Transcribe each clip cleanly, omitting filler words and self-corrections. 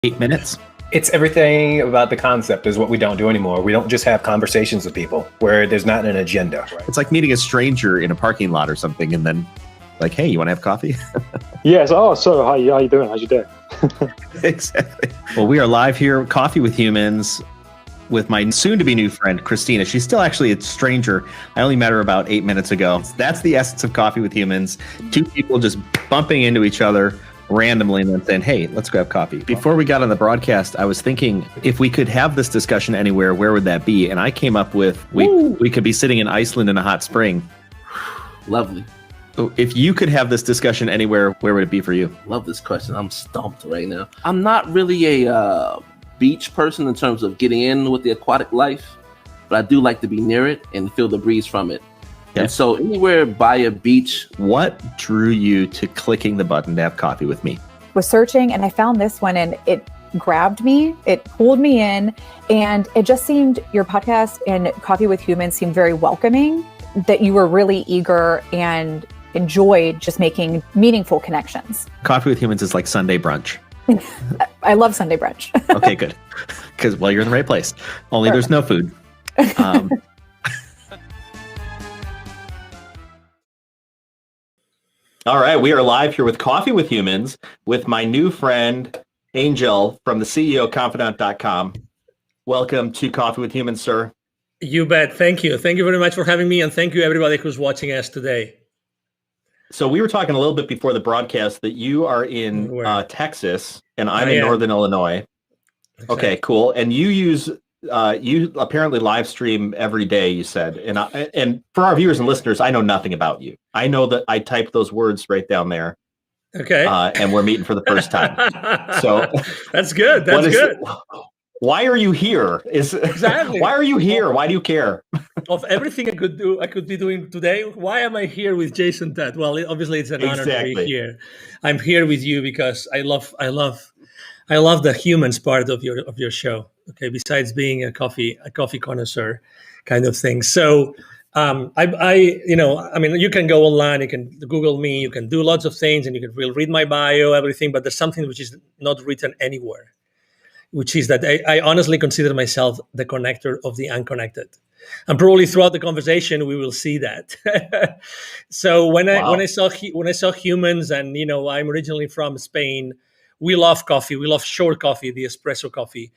8 minutes. It's everything about the concept is what we don't do anymore. We don't just have conversations with people where there's not an agenda. Right? It's like meeting a stranger in a parking lot or something and then like, hey, you want to have coffee? Yes. Oh, so how you doing? How's your day? Exactly. Well, we are live here, Coffee with Humans, with my soon-to-be new friend, Christina. She's still actually a stranger. I only met her about 8 minutes ago. That's the essence of Coffee with Humans. Two people just bumping into each other randomly and then saying, hey, let's grab coffee. Before we got on the broadcast, I was thinking if we could have this discussion anywhere, where would that be? And I came up with we could be sitting in Iceland in a hot spring. Lovely. If you could have this discussion anywhere, where would it be for you? Love this question. I'm stumped right now. I'm not really a beach person in terms of getting in with the aquatic life, but I do like to be near it and feel the breeze from it. Okay. And so anywhere by a beach. What drew you to clicking the button to have coffee with me? Was searching and I found this one and it grabbed me, it pulled me in, and it just seemed, your podcast and Coffee with Humans seemed very welcoming, that you were really eager and enjoyed just making meaningful connections. Coffee with Humans is like Sunday brunch. I love Sunday brunch. Okay, good. Because, well, you're in the right place. Only There's no food. All right, we are live here with Coffee with Humans with my new friend, Angel, from the CEO of Confidant.com. Welcome to Coffee with Humans, sir. You bet. Thank you. Thank you very much for having me, and thank you everybody who's watching us today. So we were talking a little bit before the broadcast that you are in Texas, and I'm in Northern Illinois. Exactly. Okay, cool. And you use you apparently live stream every day, you said. And for our viewers and listeners, I know nothing about you. I know that I typed those words right down there. Okay. And we're meeting for the first time. So that's good. That's good. Why are you here? Exactly. Why are you here? Why do you care? Of everything I could be doing today, why am I here with Jason Todd? Well, obviously it's an honor to be here. I'm here with you because I love the humans part of your show. Okay, besides being a coffee connoisseur kind of thing. So you can go online, you can Google me, you can do lots of things, and you can read my bio, everything, but there's something which is not written anywhere, which is that I honestly consider myself the connector of the unconnected. And probably throughout the conversation, we will see that. So when I saw humans, and I'm originally from Spain, we love coffee. We love short coffee, the espresso coffee.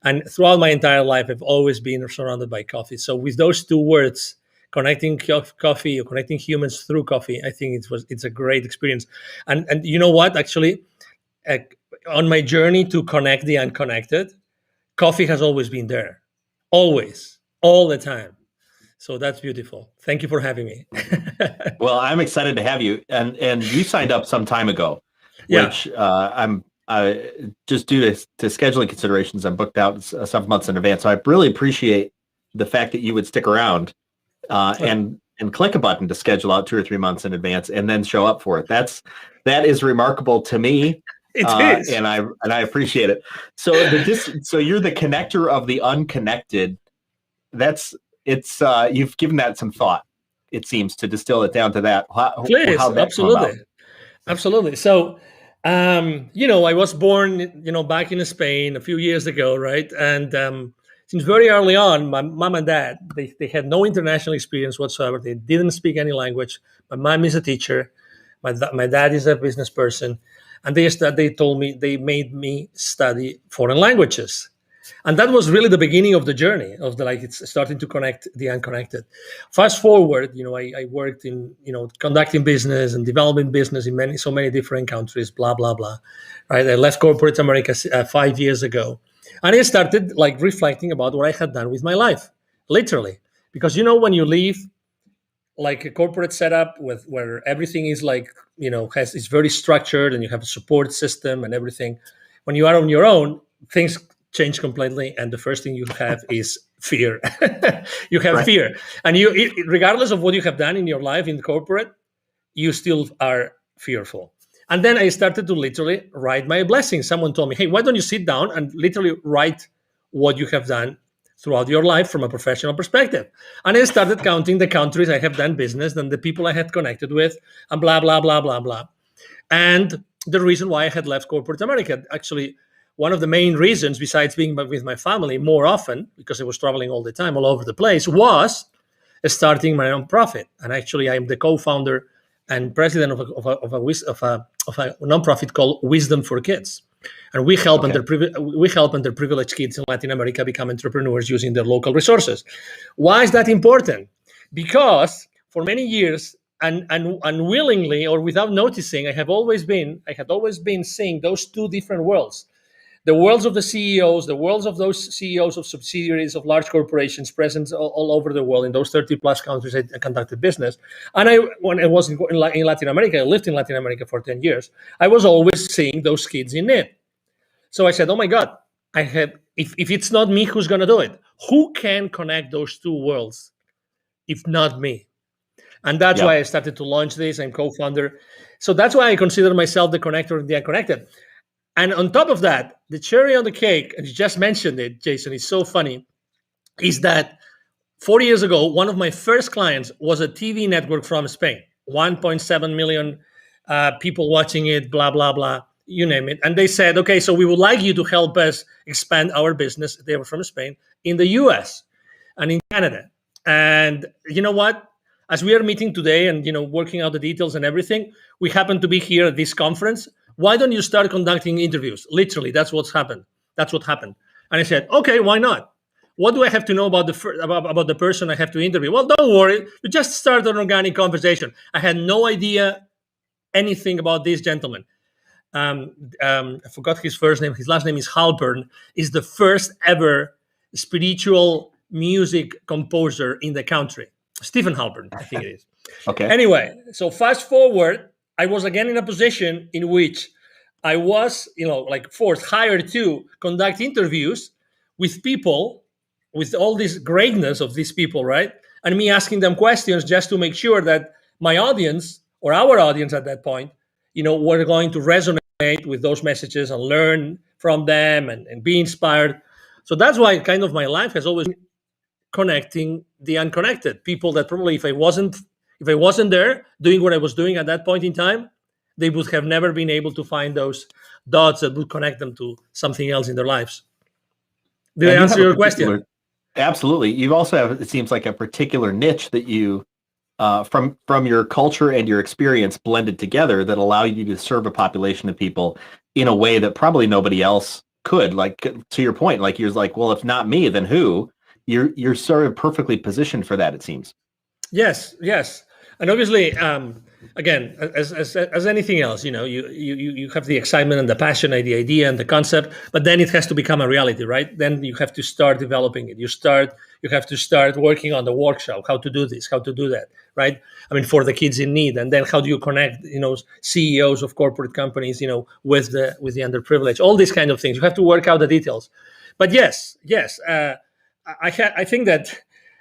And throughout my entire life, I've always been surrounded by coffee. So with those two words, connecting coffee or connecting humans through coffee, I think it's a great experience. And you know what? Actually, on my journey to connect the unconnected, coffee has always been there. Always. All the time. So that's beautiful. Thank you for having me. Well, I'm excited to have you. And you signed up some time ago, which I'm just due to scheduling considerations, I'm booked out several months in advance. So I really appreciate the fact that you would stick around and click a button to schedule out 2 or 3 months in advance and then show up for it. That is remarkable to me. It is. And I appreciate it. So you're the connector of the unconnected. You've given that some thought, it seems, to distill it down to that. Please, absolutely. So, I was born, back in Spain a few years ago, right? And since very early on, my mom and dad, they had no international experience whatsoever. They didn't speak any language. My mom is a teacher. My dad is a business person. And they made me study foreign languages. And that was really the beginning of the journey of it's starting to connect the unconnected. Fast forward, I worked in, conducting business and developing business in so many different countries, blah, blah, blah. Right. I left corporate America 5 years ago. And I started reflecting about what I had done with my life, literally. Because, when you leave like a corporate setup where everything is is very structured and you have a support system and everything, when you are on your own, things change completely, and the first thing you have is fear. You have fear, and regardless of what you have done in your life in corporate, you still are fearful. And then I started to literally write my blessings. Someone told me, hey, why don't you sit down and literally write what you have done throughout your life from a professional perspective? And I started counting the countries I have done business and the people I had connected with, and blah, blah, blah, blah, blah. And the reason why I had left corporate America, actually, one of the main reasons, besides being with my family more often, because I was traveling all the time, all over the place, was starting my nonprofit. And actually, I'm the co-founder and president of a nonprofit called Wisdom for Kids. And we help underprivileged kids in Latin America become entrepreneurs using their local resources. Why is that important? Because for many years, and unwillingly or without noticing, I had always been seeing those two different worlds. The worlds of the CEOs, the worlds of those CEOs of subsidiaries of large corporations present all over the world in those 30 plus countries I conducted business. And when I was in Latin America, I lived in Latin America for 10 years, I was always seeing those kids in need. So I said, oh my God, if it's not me, who's going to do it? Who can connect those two worlds if not me? And that's why I started to launch this. I'm co-founder. So that's why I consider myself the connector of the unconnected. And on top of that, the cherry on the cake, and you just mentioned it, Jason, it's so funny, is that 40 years ago, one of my first clients was a TV network from Spain, 1.7 million people watching it, blah, blah, blah, you name it. And they said, okay, so we would like you to help us expand our business. They were from Spain, in the US and in Canada. And you know what? As we are meeting today and, working out the details and everything, we happen to be here at this conference. Why don't you start conducting interviews? Literally, that's what happened. And I said, okay, why not? What do I have to know about the person I have to interview? Well, don't worry. You just start an organic conversation. I had no idea anything about this gentleman. I forgot his first name. His last name is Halpern. Is the first ever spiritual music composer in the country. Stephen Halpern, I think it is. Okay. Anyway, so fast forward, I was again in a position in which I was, hired to conduct interviews with people, with all this greatness of these people, right? And me asking them questions just to make sure that my audience, or our audience at that point, were going to resonate with those messages and learn from them and be inspired. So that's why kind of my life has always been connecting the unconnected. People that probably if I wasn't there doing what I was doing at that point in time, they would have never been able to find those dots that would connect them to something else in their lives. Did I answer your question? Absolutely. You also have, it seems like, a particular niche that you, from your culture and your experience blended together, that allow you to serve a population of people in a way that probably nobody else could. Like, to your point, like you're like, well, if not me, then who? You're sort of perfectly positioned for that, it seems. Yes. And obviously, again, as anything else, you have the excitement and the passion and the idea and the concept, but then it has to become a reality, right? Then you have to start developing it. You have to start working on the workshop, how to do this, how to do that, right? I mean, for the kids in need. And then how do you connect, CEOs of corporate companies, with the underprivileged, all these kind of things. You have to work out the details. But yes, I think that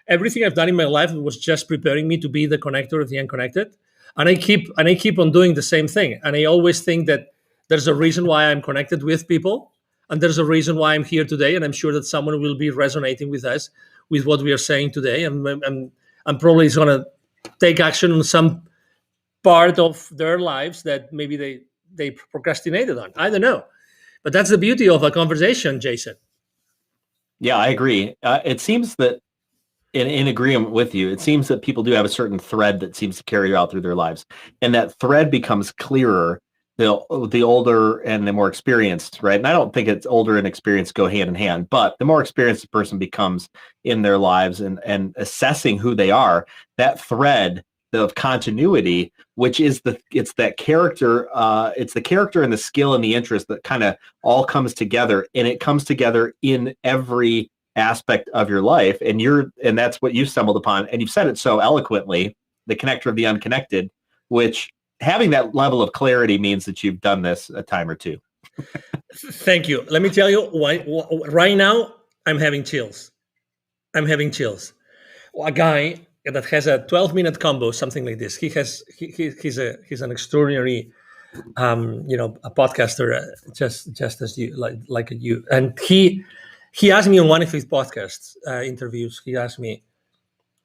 everything I've done in my life was just preparing me to be the connector of the unconnected. And I keep on doing the same thing. And I always think that there's a reason why I'm connected with people. And there's a reason why I'm here today. And I'm sure that someone will be resonating with us, with what we are saying today. And I'm probably going to take action on some part of their lives that maybe they procrastinated on. I don't know. But that's the beauty of a conversation, Jason. Yeah, I agree. It seems that in agreement with you, it seems that people do have a certain thread that seems to carry out through their lives. And that thread becomes clearer the older and the more experienced, right? And I don't think it's older and experienced go hand in hand, but the more experienced the person becomes in their lives and assessing who they are, that thread of continuity, which is it's that character, it's the character and the skill and the interest that kind of all comes together, and it comes together in every aspect of your life. And that's what you stumbled upon. And you've said it so eloquently, the connector of the unconnected, which having that level of clarity means that you've done this a time or two. Thank you. Let me tell you why right now I'm having chills. A guy that has a 12-minute combo, something like this. He's an extraordinary, a podcaster, just as you like you. And he asked me on one of his podcasts interviews. He asked me,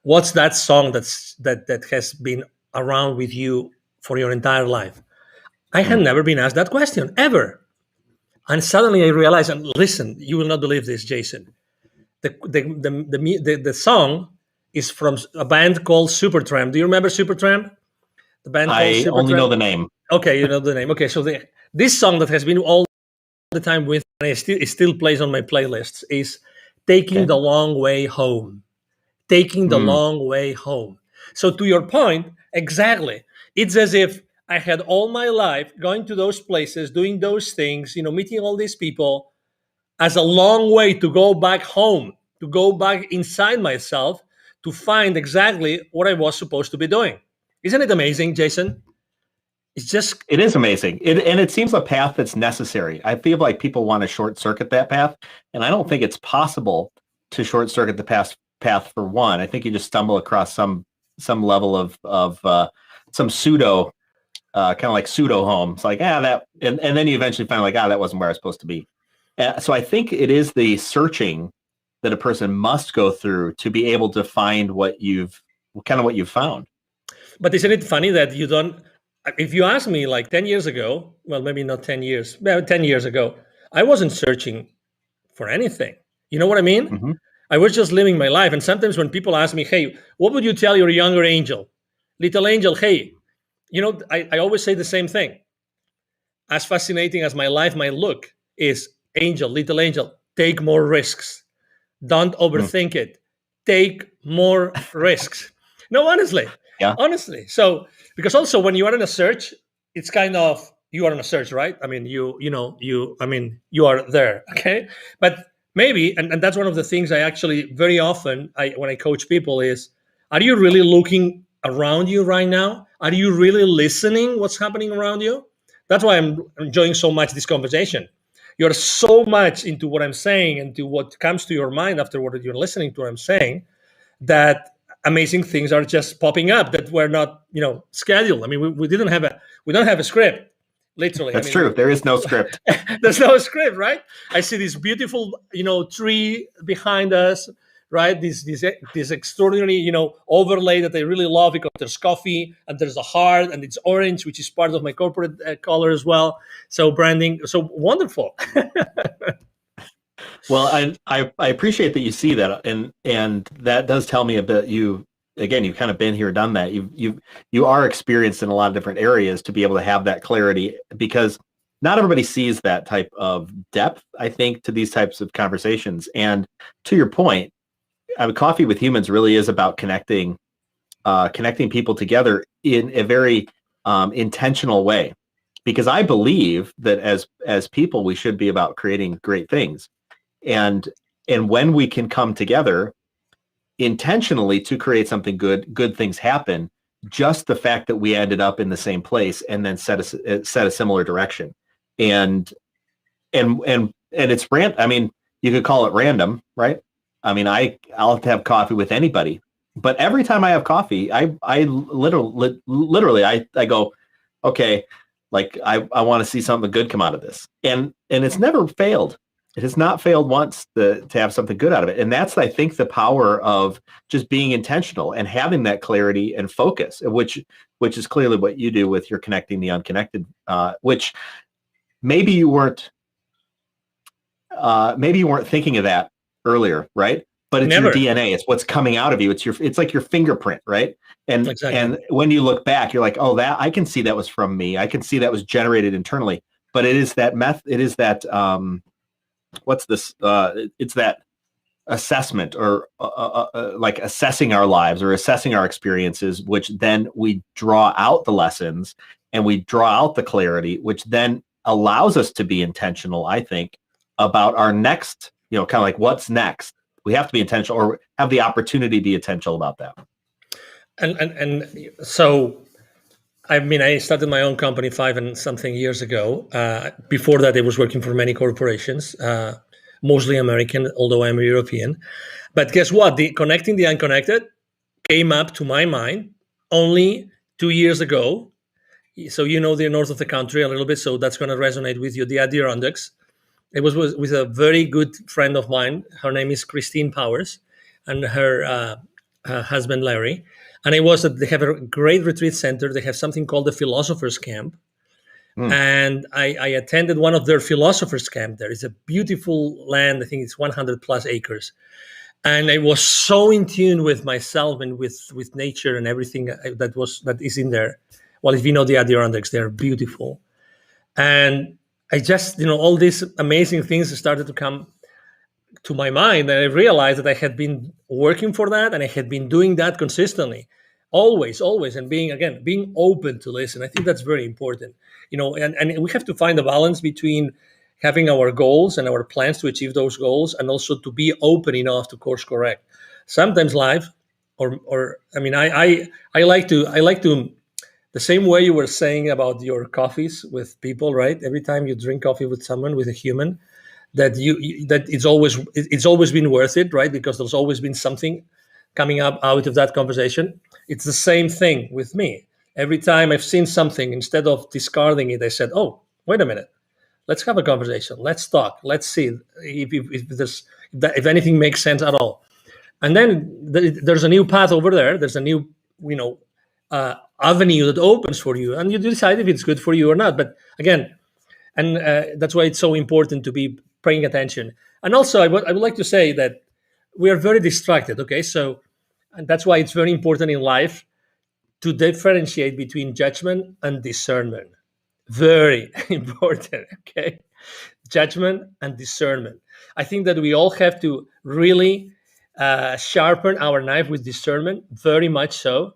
"What's that song that has been around with you for your entire life?" I had never been asked that question ever. And suddenly I realized, and listen, you will not believe this, Jason. The song is from a band called Supertramp. Do you remember Supertramp? The band called I Supertramp? only know the name. Okay, you know the name. Okay, so this song that has been all the time with, and it still plays on my playlists, is Taking the Long Way Home. Taking the long way home. So to your point, exactly. It's as if I had all my life going to those places, doing those things, meeting all these people as a long way to go back home, to go back inside myself to find exactly what I was supposed to be doing. Isn't it amazing, Jason? It is amazing. And it seems a path that's necessary. I feel like people want to short circuit that path. And I don't think it's possible to short circuit the path for one. I think you just stumble across some level of some pseudo kind of like pseudo home. It's like, that, and then you eventually find like, that wasn't where I was supposed to be. So I think it is the searching that a person must go through to be able to find what you've found. But isn't it funny that you don't, if you ask me like 10 years ago, well, maybe not 10 years, but 10 years ago, I wasn't searching for anything. You know what I mean? Mm-hmm. I was just living my life. And sometimes when people ask me, hey, what would you tell your younger angel? Little angel, hey, I always say the same thing. As fascinating as my life might look, is little angel, take more risks. Don't overthink it. Take more risks. No, honestly. Yeah. Honestly. So, because also when you are in a search, it's kind of, you are in a search, right? I mean, you are there. Okay. But maybe, and that's one of the things I actually very often, when I coach people is, are you really looking around you right now? Are you really listening what's happening around you? That's why I'm enjoying so much this conversation. You're so much into what I'm saying and to what comes to your mind after what you're listening to what I'm saying, that amazing things are just popping up that were not, scheduled. I mean, we don't have a script, literally. That's true. There is no script. There's no script, right? I see this beautiful, tree behind us, right? This extraordinary, overlay that I really love because there's coffee and there's a heart and it's orange, which is part of my corporate color as well. So branding, so wonderful. Well, I appreciate that you see that, and that does tell me a bit. You've kind of been here, done that. You are experienced in a lot of different areas to be able to have that clarity, because not everybody sees that type of depth, I think, to these types of conversations. And to your point, Coffee with Humans really is about connecting people together in a very intentional way, because I believe that as people, we should be about creating great things. And when we can come together intentionally to create something good things happen. Just the fact that we ended up in the same place and then set a similar direction, and it's random. I mean, you could call it random, right? I mean, I'll have coffee with anybody, but every time I have coffee, I literally I go, okay, like I want to see something good come out of this, and it's never failed. It has not failed once to have something good out of it. And that's, I think, the power of just being intentional and having that clarity and focus, which is clearly what you do with your connecting the unconnected, which maybe you weren't thinking of that earlier, right? But it's Never. your DNA. It's what's coming out of you. It's like your fingerprint, right? And Exactly. And when you look back, you're like, oh, that I can see that was from me. I can see that was generated internally. But it is that it is that what's this? It's that assessment, or like assessing our lives or assessing our experiences, which then we draw out the lessons and we draw out the clarity, which then allows us to be intentional, I think, about our next, kind of like what's next. We have to be intentional, or have the opportunity to be intentional about that. And so, I mean, I started my own company 5 and something years ago. Before that, I was working for many corporations, mostly American, although I'm a European. But guess what? Connecting the unconnected came up to my mind only 2 years ago. So the north of the country a little bit, so that's going to resonate with you. The Adirondacks. It was with a very good friend of mine. Her name is Christine Powers, and her husband Larry. And it was that they have a great retreat center. They have something called the Philosopher's Camp, And I attended one of their philosophers' camp. There is a beautiful land. I think it's 100 plus acres. And I was so in tune with myself and with nature and everything that is in there. Well, if you know the Adirondacks, they're beautiful. And I just, all these amazing things started to come to my mind, and I realized that I had been working for that, and I had been doing that consistently, always, and being open to listen. I think that's very important, and we have to find a balance between having our goals and our plans to achieve those goals, and also to be open enough to course correct. Sometimes life, I like to. The same way you were saying about your coffees with people, right? Every time you drink coffee with someone, with a human, that it's always been worth it, right? Because there's always been something coming up out of that conversation. It's the same thing with me. Every time I've seen something, instead of discarding it, I said, "Oh, wait a minute, let's have a conversation. Let's talk. Let's see if anything makes sense at all." And then there's a new path over there. There's a new, avenue that opens for you, and you decide if it's good for you or not. But again, and that's why it's so important to be paying attention. And also, I would like to say that we are very distracted. Okay, and that's why it's very important in life to differentiate between judgment and discernment. Very important. Okay, judgment and discernment. I think that we all have to really sharpen our knife with discernment, very much so.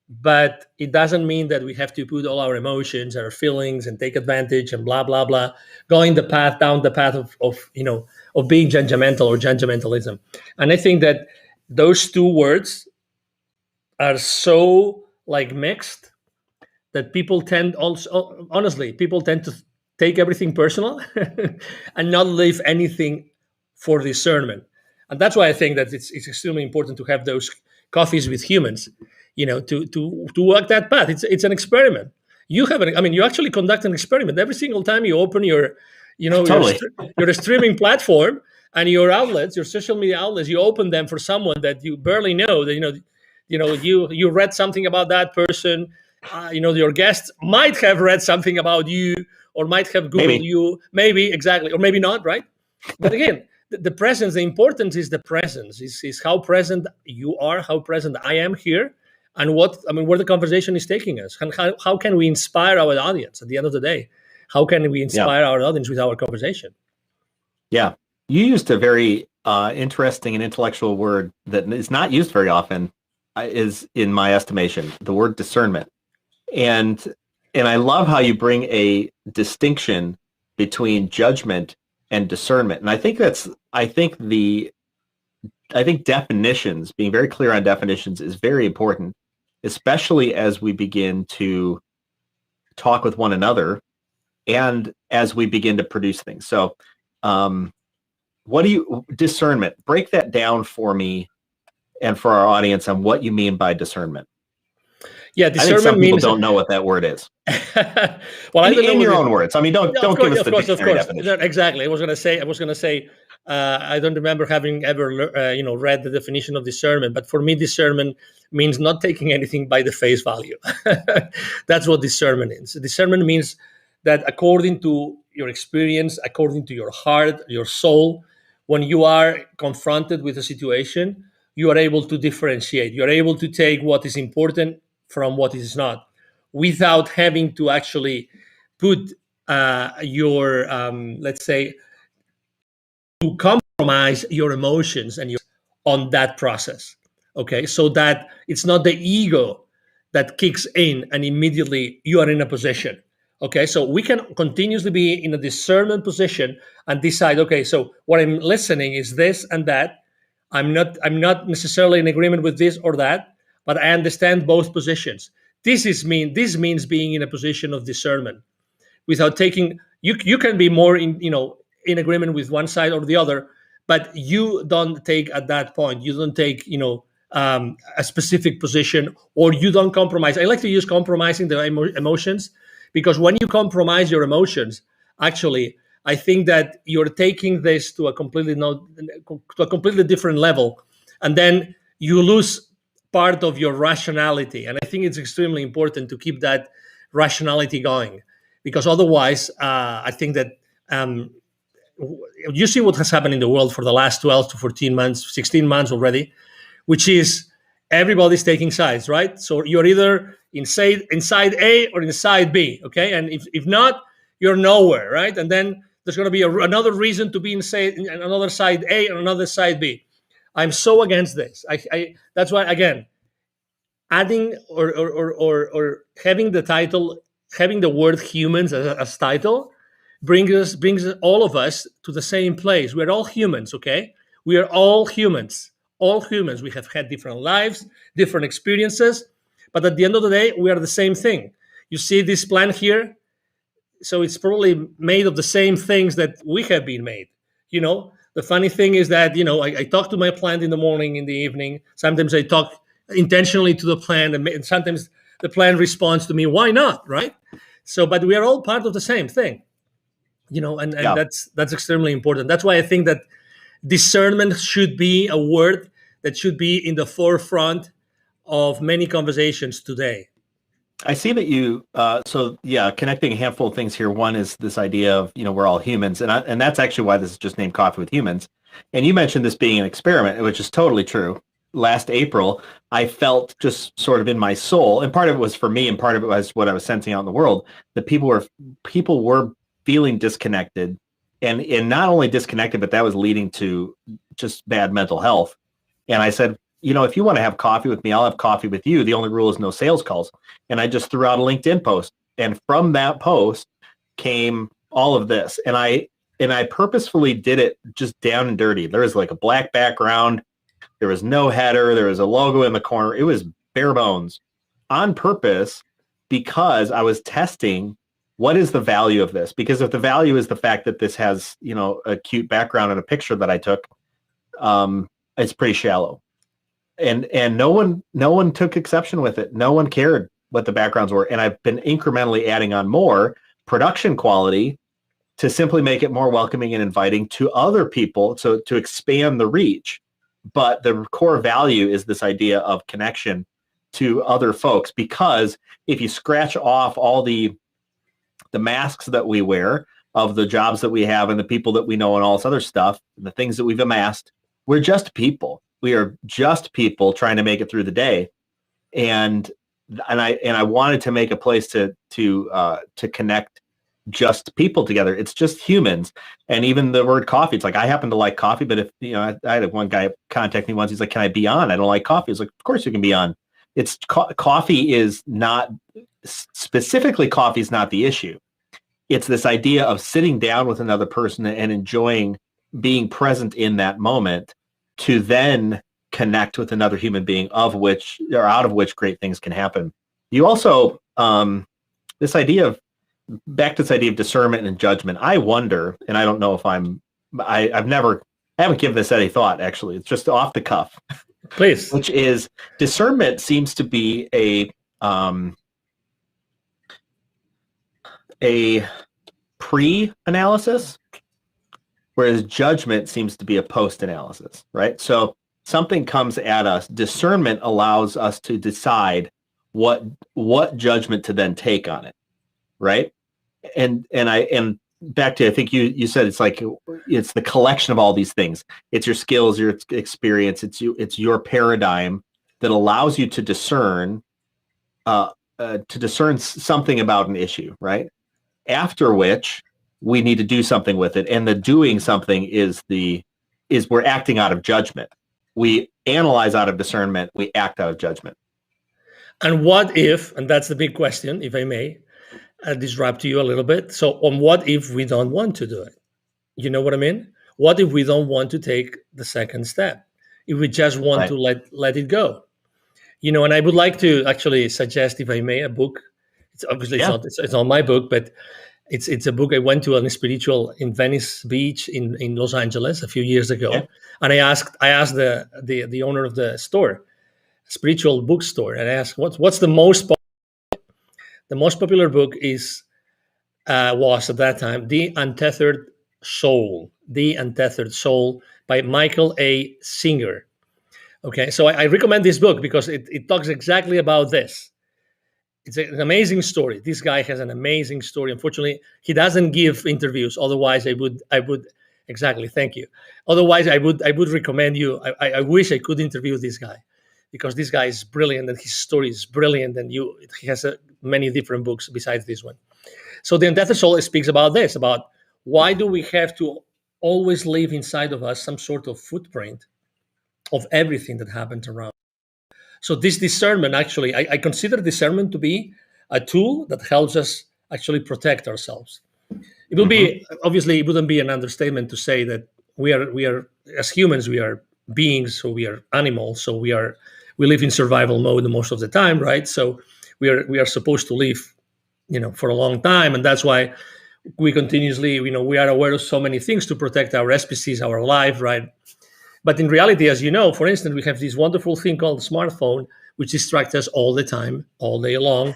But it doesn't mean that we have to put all our emotions, our feelings, and take advantage and blah blah blah, down the path of being judgmental or judgmentalism. And I think that those two words are so mixed that people tend to take everything personal and not leave anything for discernment. And that's why I think that it's extremely important to have those coffees with humans. To walk that path. It's an experiment. You actually conduct an experiment every single time you open your streaming platform and your outlets, your social media outlets. You open them for someone that you barely know. That you read something about that person. Your guests might have read something about you, or might have Googled you. Maybe exactly, or maybe not. Right? But again, the presence. The importance is the presence. Is how present you are. How present I am here. And where the conversation is taking us, and how can we inspire our audience at the end of the day? How can we inspire our audience with our conversation? Yeah, you used a very interesting and intellectual word that is not used very often, is in my estimation, the word discernment. And I love how you bring a distinction between judgment and discernment. And I think definitions, being very clear on definitions, is very important, especially as we begin to talk with one another and as we begin to produce things. So discernment, break that down for me and for our audience on what you mean by discernment. Yeah, discernment, I think some people don't know what that word is. Well, in your own words. Don't give us the dictionary definition. Exactly. I was going to say. I don't remember having ever, read the definition of discernment. But for me, discernment means not taking anything by the face value. That's what discernment is. Discernment means that according to your experience, according to your heart, your soul, when you are confronted with a situation, you are able to differentiate. You are able to take what is important from what is not, without having to actually put your, let's say, to compromise your emotions and on that process. Okay, so that it's not the ego that kicks in and immediately you are in a position. Okay, so we can continuously be in a discernment position and decide, okay, so what I'm listening is this and that. I'm not necessarily in agreement with this or that, but I understand both positions. This means being in a position of discernment without taking. You can be more in agreement with one side or the other, but you don't take at that point. You don't take a specific position, or you don't compromise. I like to use compromising the emotions, because when you compromise your emotions, actually, I think that you're taking this to a completely different level, and then you lose part of your rationality. And I think it's extremely important to keep that rationality going, because otherwise, I think that you see what has happened in the world for the last 12 to 14 months, 16 months already, which is everybody's taking sides, right? So you're either inside A or inside B, okay? And if not, you're nowhere, right? And then there's going to be another reason to be inside another side A and another side B. I'm so against this. That's why, again, adding or having the title, having the word humans as title brings all of us to the same place. We're all humans, okay? We are all humans. All humans. We have had different lives, different experiences, but at the end of the day, we are the same thing. You see this plant here? So it's probably made of the same things that we have been made. The funny thing is that, I talk to my plant in the morning, in the evening. Sometimes I talk intentionally to the plant, and sometimes the plant responds to me. Why not, right? So, but we are all part of the same thing, and that's extremely important. That's why I think that discernment should be a word that should be in the forefront of many conversations today. I see that you, connecting a handful of things here. One is this idea of, we're all humans. And that's actually why this is just named Coffee with Humans. And you mentioned this being an experiment, which is totally true. Last April, I felt just sort of in my soul, and part of it was for me and part of it was what I was sensing out in the world, that people were feeling disconnected and not only disconnected, but that was leading to just bad mental health. And I said, if you want to have coffee with me, I'll have coffee with you. The only rule is no sales calls. And I just threw out a LinkedIn post. And from that post came all of this. And I purposefully did it just down and dirty. There was like a black background. There was no header. There was a logo in the corner. It was bare bones on purpose because I was testing what is the value of this? Because if the value is the fact that this has, a cute background and a picture that I took, it's pretty shallow. And no one took exception with it. No one cared what the backgrounds were. And I've been incrementally adding on more production quality to simply make it more welcoming and inviting to other people, so to expand the reach. But the core value is this idea of connection to other folks, because if you scratch off all the masks that we wear of the jobs that we have and the people that we know and all this other stuff, the things that we've amassed, we're just people. We are just people trying to make it through the day, and I wanted to make a place to connect just people together. It's just humans, and even the word coffee. It's like, I happen to like coffee, but if I had one guy contact me once. He's like, "Can I be on? I don't like coffee." I was like, "Of course you can be on." It's coffee is not specifically coffee is not the issue. It's this idea of sitting down with another person and enjoying being present in that moment, to then connect with another human being, out of which great things can happen. You also, this idea of discernment and judgment. I wonder, and I don't know if I haven't given this any thought, actually. It's just off the cuff. Please. Which is, discernment seems to be a pre-analysis, whereas judgment seems to be a post-analysis, right? So something comes at us. Discernment allows us to decide what judgment to then take on it, right? And back to, I think you said it's like, it's the collection of all these things. It's your skills, your experience, it's your paradigm that allows you to discern something about an issue, right? After which we need to do something with it, and the doing something is we're acting out of judgment. We analyze out of discernment, we act out of judgment. And what if, and that's the big question, if I may disrupt you a little bit. So on what if we don't want to do it? You know what I mean? What if we don't want to take the second step? If we just want to let it go? And I would like to actually suggest, if I may, a book. It's obviously it's not my book, but it's a book. I went to a spiritual in Venice Beach in Los Angeles a few years ago, and I asked the owner of the store, spiritual bookstore, and I asked what's the most popular book was at that time The Untethered Soul by Michael A. Singer. Okay, so I recommend this book because it talks exactly about this. It's an amazing story. This guy has an amazing story. Unfortunately, he doesn't give interviews. Otherwise, I would exactly. Thank you. Otherwise, I would recommend you. I wish I could interview this guy, because this guy is brilliant and his story is brilliant, and he has many different books besides this one. So the Undeath Soul speaks about this, about why do we have to always leave inside of us some sort of footprint of everything that happens around. So this discernment, actually, I consider discernment to be a tool that helps us actually protect ourselves. It will be, obviously, it wouldn't be an understatement to say that we are as humans, we are beings, so we are animals, so we live in survival mode most of the time, right? So we are supposed to live, for a long time, and that's why we continuously, we are aware of so many things to protect our species, our life, right? But in reality, as you know, for instance, we have this wonderful thing called smartphone, which distracts us all the time, all day long,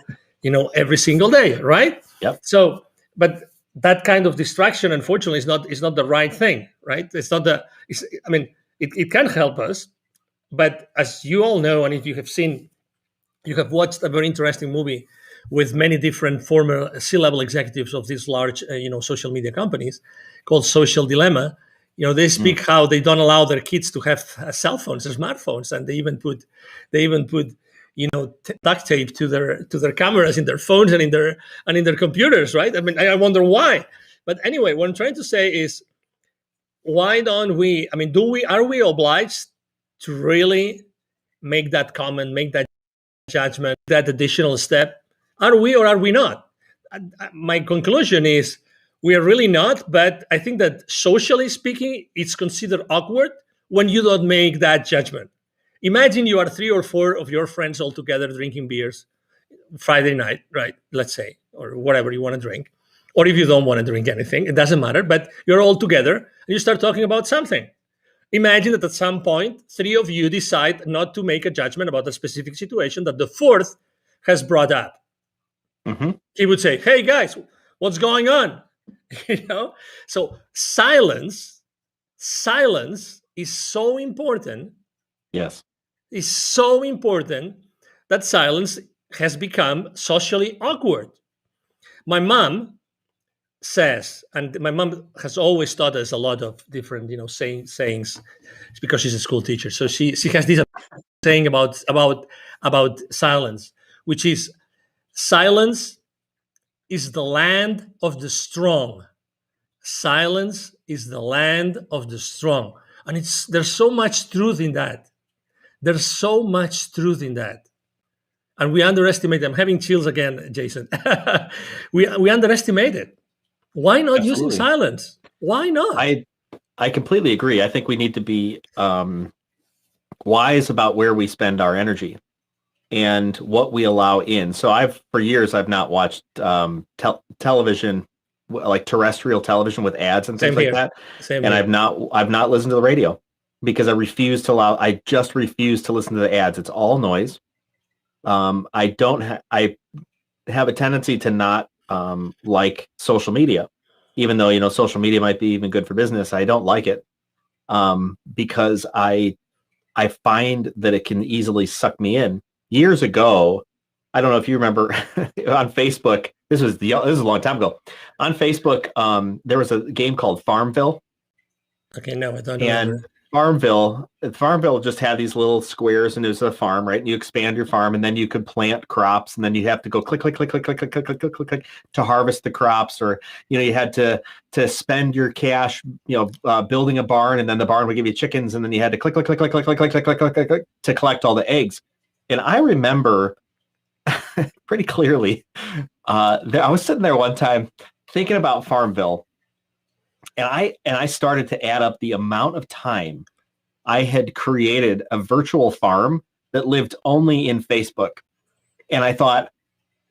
every single day, right? Yep. So, but that kind of distraction, unfortunately, is not the right thing, right? It can help us, but as you all know, and if you have watched a very interesting movie with many different former C-level executives of these large, social media companies called Social Dilemma. They speak how they don't allow their kids to have cell phones or smartphones, and they even put duct tape to their cameras in their phones and in their computers, right? I wonder why. But anyway, what I'm trying to say is, why don't we? Are we obliged to really make that comment, make that judgment, that additional step? Are we or are we not? My conclusion is, we are really not, but I think that socially speaking, it's considered awkward when you don't make that judgment. Imagine you are 3 or 4 of your friends all together drinking beers Friday night, right? Let's say, or whatever you want to drink. Or if you don't want to drink anything, it doesn't matter, but you're all together and you start talking about something. Imagine that at some point, 3 of you decide not to make a judgment about a specific situation that the 4th has brought up. He would say, "Hey guys, what's going on?" So silence is so important. Yes. It's so important that silence has become socially awkward. My mom says, and my mom has always taught us a lot of different, sayings. It's because she's a school teacher. So she has this saying about silence, which is, silence is the land of the strong. Silence is the land of the strong. And there's so much truth in that. There's so much truth in that. And we underestimate them. I'm having chills again, Jason. we underestimate it. Why not using silence? Why not? I completely agree. I think we need to be wise about where we spend our energy and what we allow in. So for years, I've not watched television, like terrestrial television with ads and things like that. And I've not listened to the radio because I just refuse to listen to the ads. It's all noise. I have a tendency to not like social media, even though, social media might be even good for business. I don't like it because I find that it can easily suck me in. Years ago, I don't know if you remember on Facebook, this was a long time ago. On Facebook, there was a game called Farmville. Okay, no, I don't know. And Farmville just had these little squares, and it was a farm, right? And you expand your farm, and then you could plant crops, and then you have to go click, click, click, click, click, click, click, click, click, click, click to harvest the crops, or you had to spend your cash, building a barn, and then the barn would give you chickens, and then you had to click, click, click, click, click, click, click, click, click, click, click, click to collect all the eggs. And I remember pretty clearly, I was sitting there one time thinking about Farmville. And I started to add up the amount of time I had created a virtual farm that lived only in Facebook. And I thought,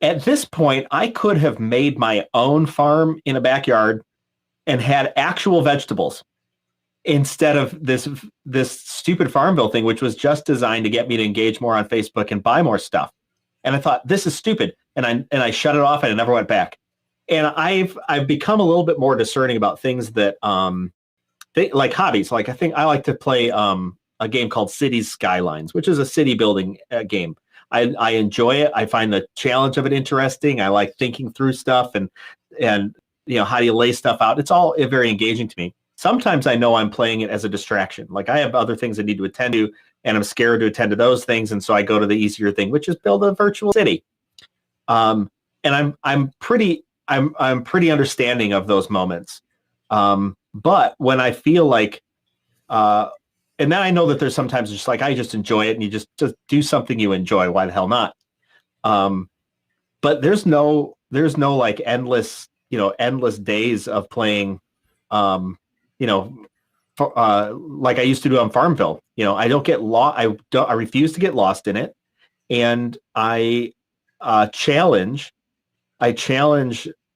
at this point, I could have made my own farm in a backyard and had actual vegetables instead of this stupid Farmville thing, which was just designed to get me to engage more on Facebook and buy more stuff. And I thought, this is stupid. And I shut it off and I never went back. And I've become a little bit more discerning about things that like hobbies. Like I think I like to play a game called Cities Skylines, which is a city building game. I enjoy it. I find the challenge of it interesting. I like thinking through stuff and how do you lay stuff out? It's all very engaging to me. Sometimes I know I'm playing it as a distraction. Like I have other things I need to attend to, and I'm scared to attend to those things, and so I go to the easier thing, which is build a virtual city. And I'm pretty understanding of those moments. But when I feel like, and then I know that there's sometimes just like I just enjoy it, and you just do something you enjoy. Why the hell not? But there's no like endless days of playing, like I used to do on Farmville. I don't get lost. I refuse to get lost in it, and I challenge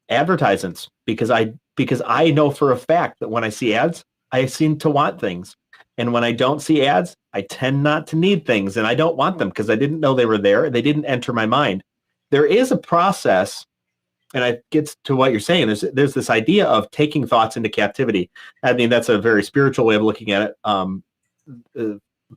advertisements because I know for a fact that when I see ads, I seem to want things. And when I don't see ads, I tend not to need things, and I don't want them because I didn't know they were there. They didn't enter my mind. There is a process, and it gets to what you're saying. There's this idea of taking thoughts into captivity. I mean, that's a very spiritual way of looking at it.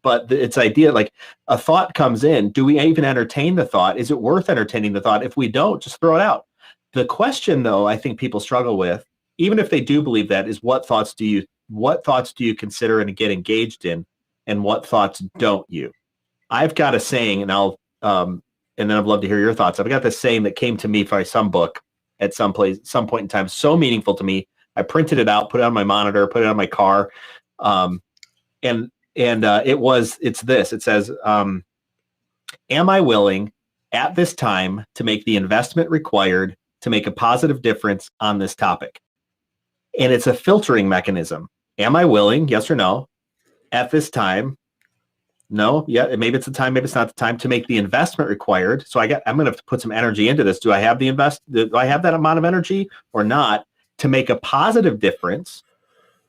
But it's idea like a thought comes in. Do we even entertain the thought? Is it worth entertaining the thought? If we don't, just throw it out. The question, though, I think people struggle with, even if they do believe that, is what thoughts do you consider and get engaged in, and what thoughts don't you? I've got a saying, and and then I'd love to hear your thoughts. I've got this saying that came to me by some book at some point in time, so meaningful to me. I printed it out, put it on my monitor, put it on my car, and it's this. It says, "Am I willing at this time to make the investment required to make a positive difference on this topic?" And it's a filtering mechanism. Am I willing? Yes or no. At this time, no. Yeah, maybe it's the time, maybe it's not the time to make the investment required. So I'm going to have to put some energy into this. Do I have do I have that amount of energy or not to make a positive difference?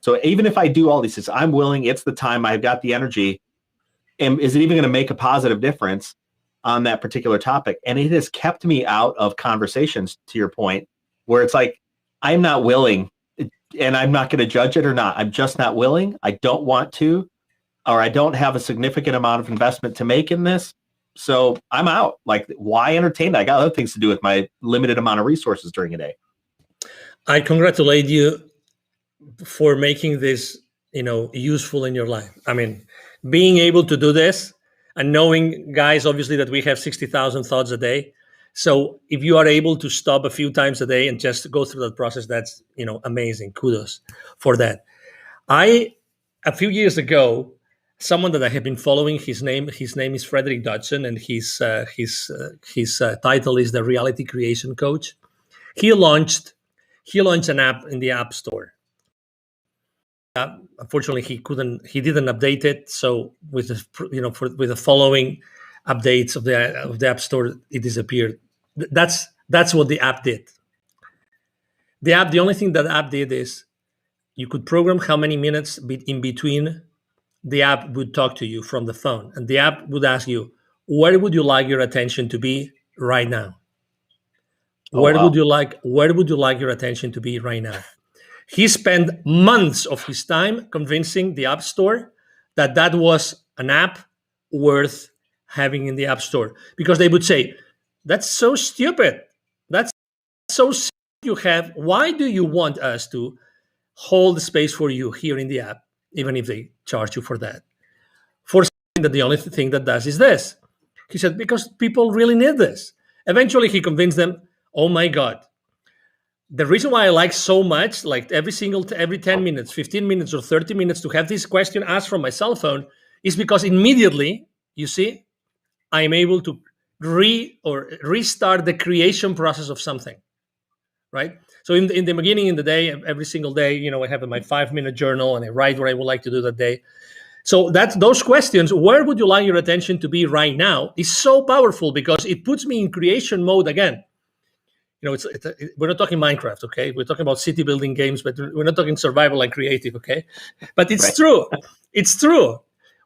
So even if I do all these things, I'm willing, it's the time, I've got the energy. And is it even going to make a positive difference on that particular topic? And it has kept me out of conversations, to your point, where it's like, I'm not willing, and I'm not going to judge it or not. I'm just not willing. I don't want to, or I don't have a significant amount of investment to make in this. So I'm out. Like, why entertain that? I got other things to do with my limited amount of resources during a day. I congratulate you for making this, useful in your life. I mean, being able to do this and knowing, guys, obviously that we have 60,000 thoughts a day. So if you are able to stop a few times a day and just go through that process, that's, amazing. Kudos for that. A few years ago, someone that I have been following, his name is Frederick Dodson, and his title is the Reality Creation Coach. He launched an app in the App Store. Unfortunately, he didn't update it. So with the following updates of the App Store, it disappeared. That's what the app did. The only thing that the app did is you could program how many minutes in between the app would talk to you from the phone, and the app would ask you, where would you like your attention to be right now? Where would you like your attention to be right now? He spent months of his time convincing the App Store that was an app worth having in the App Store, because they would say, that's so stupid. That's so stupid you have. Why do you want us to hold space for you here in the app, even if they charge you for that? For something that the only thing that does is this. He said, because people really need this. Eventually, he convinced them, oh my God, the reason why I like so much, like every 10 minutes, 15 minutes, or 30 minutes to have this question asked from my cell phone is because immediately, you see, I'm able to restart the creation process of something, right? So in the beginning, in the day, every single day, I have my 5-minute journal and I write what I would like to do that day. So those questions, where would you like your attention to be right now, is so powerful because it puts me in creation mode again. We're not talking Minecraft, okay? We're talking about city building games, but we're not talking survival and creative, okay? But it's true. It's true.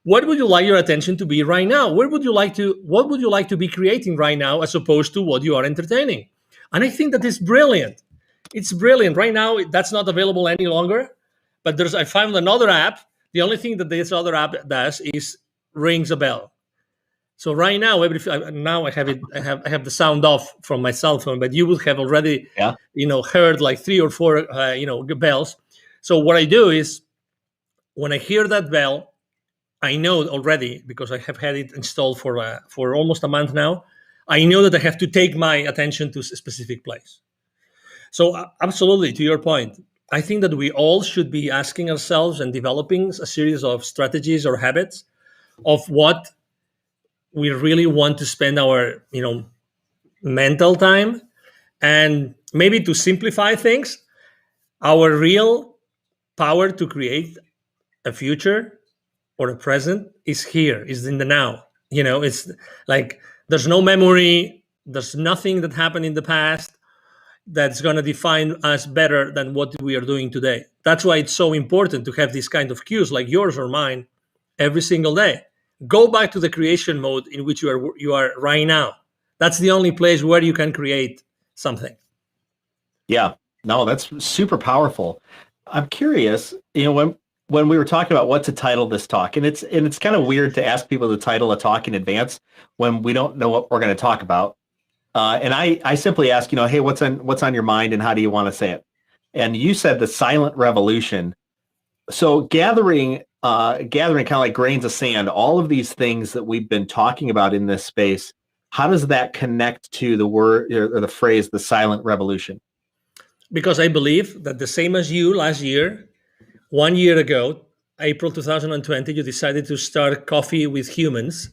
What would you like your attention to be right now? What would you like to be creating right now, as opposed to what you are entertaining? And I think that is brilliant. It's brilliant. Right now, that's not available any longer. But I found another app. The only thing that this other app does is rings a bell. So right now, now I have the sound off from my cell phone, but you would have already, heard like 3 or 4, bells. So what I do is, when I hear that bell, I know already, because I have had it installed for almost a month now. I know that I have to take my attention to a specific place. So absolutely, to your point, I think that we all should be asking ourselves and developing a series of strategies or habits of what we really want to spend our, mental time. And maybe, to simplify things, our real power to create a future or a present is here, is in the now. It's like there's no memory, there's nothing that happened in the past that's going to define us better than what we are doing today. That's why it's so important to have these kind of cues like yours or mine every single day. Go back to the creation mode in which you are right now. That's the only place where you can create something. Yeah, no, that's super powerful. I'm curious, when we were talking about what to title this talk, and it's kind of weird to ask people to title a talk in advance when we don't know what we're going to talk about. And I simply ask, hey, what's on your mind and how do you want to say it? And you said the silent revolution. So gathering kind of like grains of sand, all of these things that we've been talking about in this space, how does that connect to the word or the phrase, the silent revolution? Because I believe that the same as you last year, 1 year ago, April 2020, you decided to start Coffee with Humans,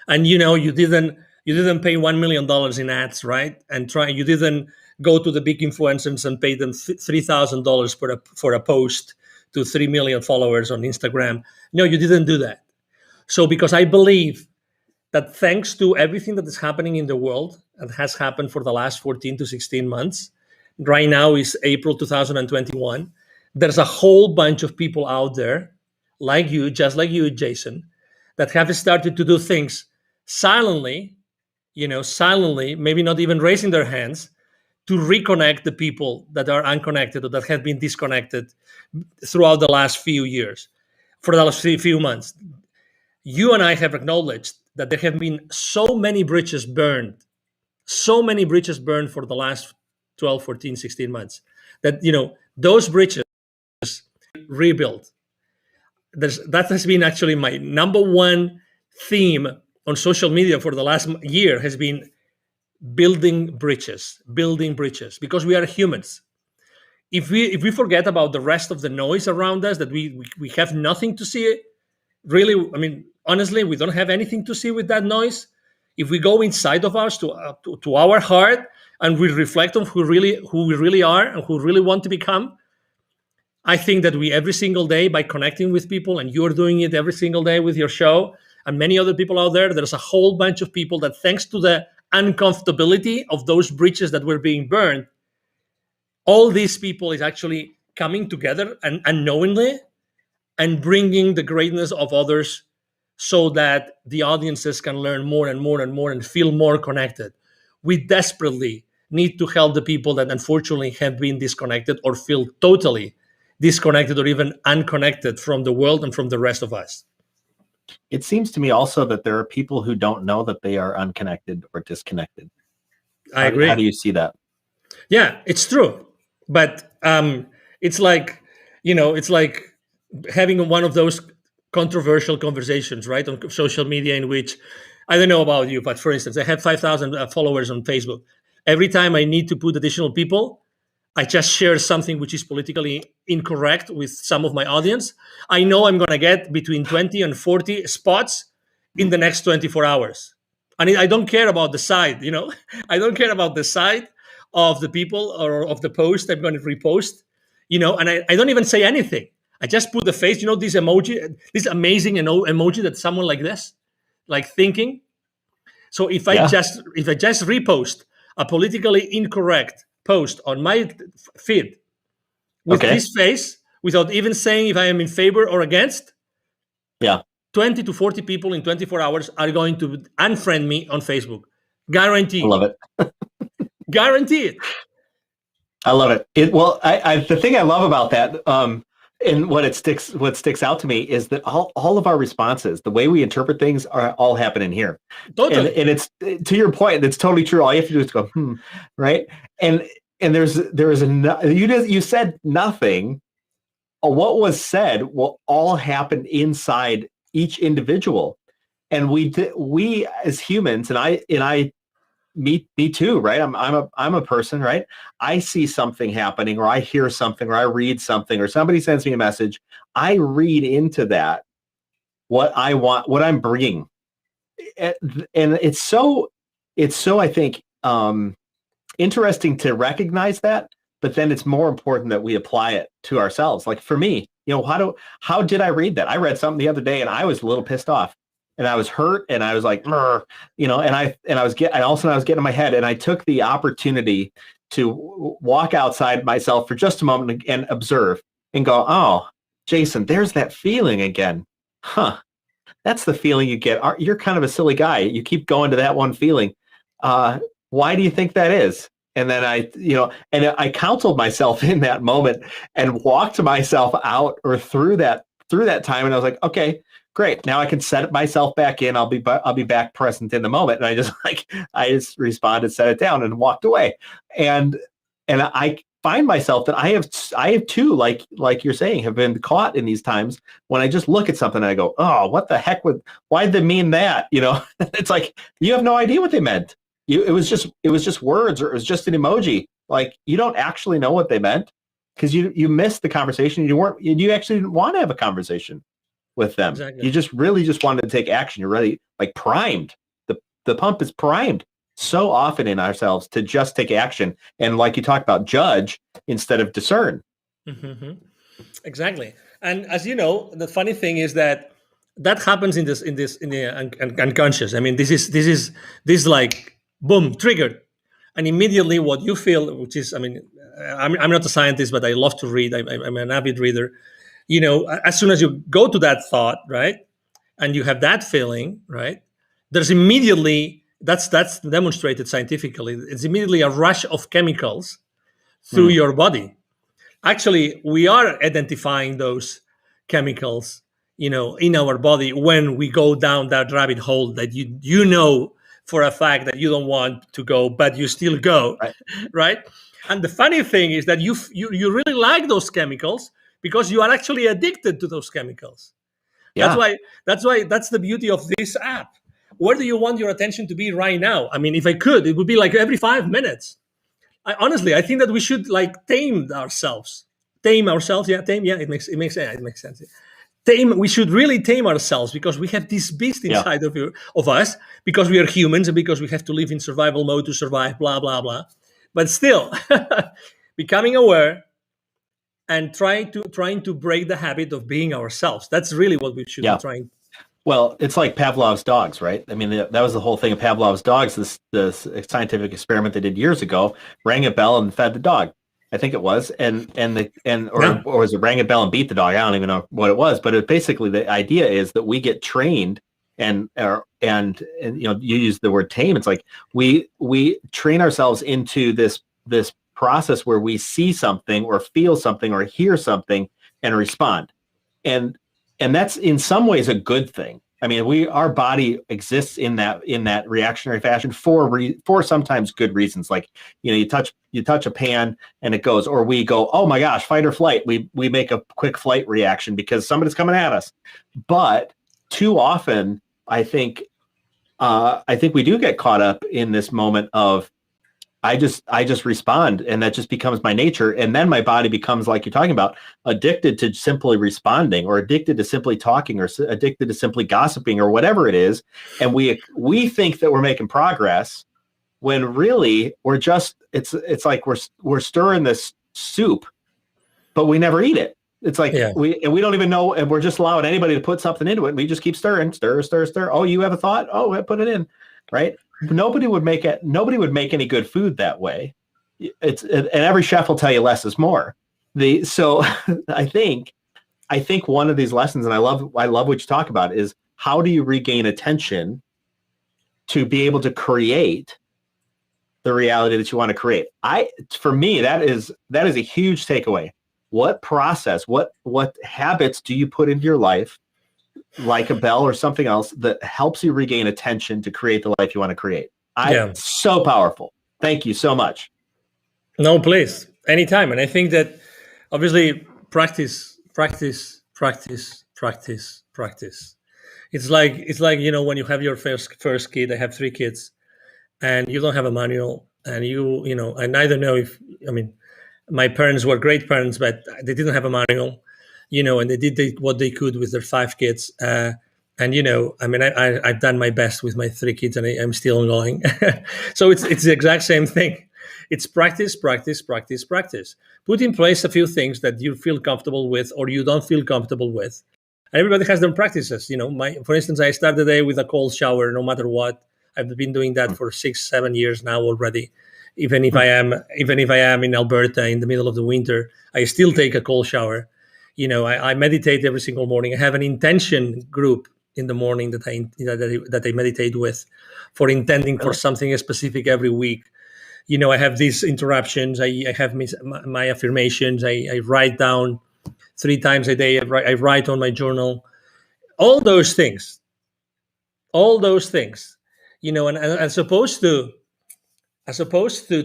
and you didn't pay $1 million in ads, right? And you didn't go to the big influencers and pay them $3,000 for a post to 3 million followers on Instagram. No, you didn't do that. So because I believe that thanks to everything that is happening in the world and has happened for the last 14 to 16 months, right now is April 2021, there's a whole bunch of people out there like you, just like you, Jason, that have started to do things silently, maybe not even raising their hands, to reconnect the people that are unconnected or that have been disconnected throughout the last few years, for the last few months. You and I have acknowledged that there have been so many bridges burned for the last 12, 14, 16 months, that, those bridges rebuilt. That has been actually my number one theme on social media for the last year, has been building bridges, because we are humans. If we forget about the rest of the noise around us, that we have nothing to see, really, honestly, we don't have anything to see with that noise. If we go inside of us to our heart and we reflect on who we really are and who we really want to become, I think that we, every single day, by connecting with people, and you're doing it every single day with your show, and many other people out there's a whole bunch of people that, thanks to the uncomfortability of those bridges that were being burned, all these people is actually coming together and unknowingly and bringing the greatness of others, so that the audiences can learn more and more and more and feel more connected. We desperately need to help the people that unfortunately have been disconnected or feel totally disconnected or even unconnected from the world and from the rest of us. It seems to me also that there are people who don't know that they are unconnected or disconnected. I agree. How do you see that? Yeah, it's true. But it's like, it's like having one of those controversial conversations, right, on social media, in which, I don't know about you, but for instance, I have 5,000 followers on Facebook. Every time I need to put additional people, I just share something which is politically incorrect with some of my audience. I know I'm going to get between 20 and 40 spots in the next 24 hours. And I don't care about the side, I don't care about the side of the people or of the post I'm going to repost, and I don't even say anything. I just put the face, this emoji, this amazing emoji that someone like this, like thinking. So if I just repost a politically incorrect post on my feed with this face, without even saying if I am in favor or against, 20 to 40 people in 24 hours are going to unfriend me on Facebook. Guaranteed. I love it. Guaranteed. I love it. The thing I love about that, And what sticks out to me is that all of our responses, the way we interpret things, are all happening here. Totally. And it's, to your point, it's totally true. All you have to do is go, right? And you said nothing. What was said will all happen inside each individual. And we as humans, and I me too, right? I'm a person, right? I see something happening, or I hear something, or I read something, or somebody sends me a message. I read into that what I want, what I'm bringing, and it's so I think interesting to recognize that. But then it's more important that we apply it to ourselves. Like for me, how did I read that? I read something the other day and I was a little pissed off. And I was hurt, and I was like, and all of a sudden I was getting in my head, and I took the opportunity to walk outside myself for just a moment and observe and go, oh, Jason, there's that feeling again. Huh. That's the feeling you get. You're kind of a silly guy. You keep going to that one feeling. Why do you think that is? And then I counseled myself in that moment and walked myself out or through that time. And I was like, okay, great. Now I can set myself back in. I'll be back present in the moment. And I just responded, set it down, and walked away. And I find myself that I have too, like you're saying, have been caught in these times when I just look at something and I go, oh, what the heck why'd they mean that? It's like, you have no idea what they meant. It was just words, or it was just an emoji. Like, you don't actually know what they meant because you missed the conversation. You actually didn't want to have a conversation with them. Exactly. You just wanted to take action. You're really like primed. The pump is primed so often in ourselves to just take action. And like you talked about, judge instead of discern. Mm-hmm. Exactly. And as you know, the funny thing is that happens in the unconscious. I mean, this is like, boom, triggered. And immediately what you feel, which is, I mean, I'm not a scientist, but I love to read. I'm an avid reader. As soon as you go to that thought, right, and you have that feeling, right, there's immediately, that's demonstrated scientifically, it's immediately a rush of chemicals through your body. Actually, we are identifying those chemicals, in our body when we go down that rabbit hole that you know for a fact that you don't want to go, but you still go, right? And the funny thing is that you really like those chemicals, because you are actually addicted to those chemicals. Yeah. That's why that's the beauty of this app. Where do you want your attention to be right now? I mean, if I could, it would be like every 5 minutes. I think that we should like tame ourselves. Yeah, it makes sense. We should really tame ourselves, because we have this beast inside of us, because we are humans and because we have to live in survival mode to survive, blah, blah, blah. But still, becoming aware and trying to break the habit of being ourselves. That's really what we should be trying. Well, it's like Pavlovs dogs, right? I mean, that was the whole thing of Pavlovs dogs, this scientific experiment they did years ago, rang a bell and fed the dog. I think it was, or was it rang a bell and beat the dog? I don't even know what it was, but basically the idea is that we get trained and you use the word tame. It's like we train ourselves into this process where we see something or feel something or hear something and respond. And that's in some ways a good thing. I mean, our body exists in that reactionary fashion for sometimes good reasons. Like, you touch a pan and it goes, or we go, oh my gosh, fight or flight. We make a quick flight reaction because somebody's coming at us. But too often, I think we do get caught up in this moment of, I just respond, and that just becomes my nature. And then my body becomes, like you're talking about, addicted to simply responding, or addicted to simply talking, or addicted to simply gossiping, or whatever it is. And we think that we're making progress when really we're just, it's like we're stirring this soup, but we never eat it. It's like we don't even know, and we're just allowing anybody to put something into it. And we just keep stir. Oh, you have a thought? Oh, I put it in, right? Nobody would make any good food that way. And every chef will tell you less is more. So I think one of these lessons, and I love what you talk about, is how do you regain attention to be able to create the reality that you want to create? For me, that is a huge takeaway. what process, what habits do you put into your life, like a bell or something else, that helps you regain attention to create the life you want to create? So powerful. Thank you so much. No, please, anytime. And I think that obviously practice. It's like, you know, when you have your first kid. I have 3 kids, and you don't have a manual, and you know, I neither know if, I mean, my parents were great parents, but they didn't have a manual, you know, and they did what they could with their 5 kids. And, you know, I mean, I've done my best with my 3 kids, and I'm still going. So it's the exact same thing. It's practice. Put in place a few things that you feel comfortable with or you don't feel comfortable with. And everybody has their practices. You know, for instance, I start the day with a cold shower, no matter what. I've been doing that for 6-7 years now already. Even if I am in Alberta in the middle of the winter, I still take a cold shower. You know, I meditate every single morning. I have an intention group in the morning that I meditate with, for intending for something specific every week. You know, I have these interruptions. I have my affirmations. I write down 3 times a day. I write on my journal. All those things. You know, and as opposed to